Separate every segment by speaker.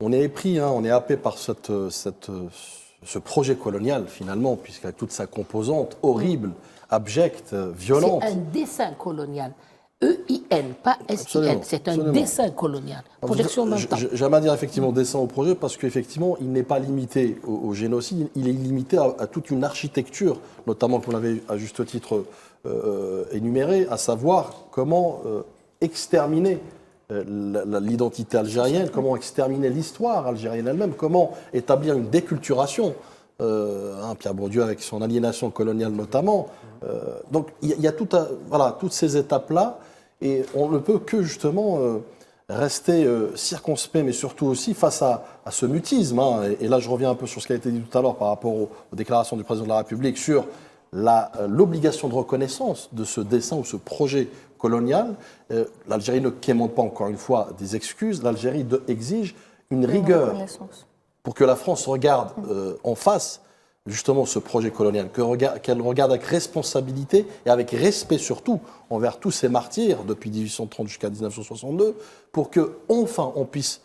Speaker 1: on est épris, hein, on est happé par ce projet colonial, finalement, puisqu'avec toute sa composante horrible, abjecte, violente.
Speaker 2: C'est un dessin colonial. E-I-N, pas S-I-N.
Speaker 1: Absolument,
Speaker 2: C'est un
Speaker 1: absolument.
Speaker 2: dessin colonial. Projection d'un temps.
Speaker 1: J'aime à dire effectivement dessin au projet parce qu'effectivement, il n'est pas limité au génocide, il est limité à toute une architecture, notamment qu'on avait à juste titre énuméré, à savoir comment exterminer l'identité algérienne, comment exterminer l'histoire algérienne elle-même, comment établir une déculturation. Pierre Bourdieu avec son aliénation coloniale notamment. Donc il y a toutes ces étapes-là et on ne peut que justement rester circonspect, mais surtout aussi face à ce mutisme. Hein. Et là je reviens un peu sur ce qui a été dit tout à l'heure par rapport aux déclarations du président de la République sur l'obligation de reconnaissance de ce dessin ou ce projet colonial. L'Algérie ne quémande pas encore une fois des excuses, l'Algérie exige une rigueur pour que la France regarde en face justement ce projet colonial, qu'elle regarde avec responsabilité et avec respect surtout envers tous ces martyrs depuis 1830 jusqu'à 1962, pour que enfin on puisse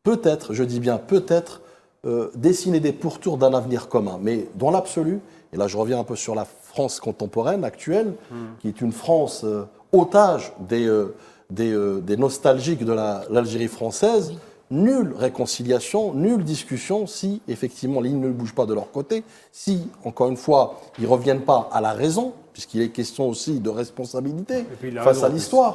Speaker 1: peut-être, je dis bien peut-être, dessiner des pourtours d'un avenir commun. Mais dans l'absolu, et là je reviens un peu sur la France contemporaine, actuelle, qui est une France otage des nostalgiques de l'Algérie française, nulle réconciliation, nulle discussion si, effectivement, les lignes ne bougent pas de leur côté, si, encore une fois, ils ne reviennent pas à la raison, puisqu'il est question aussi de responsabilité face à l'histoire.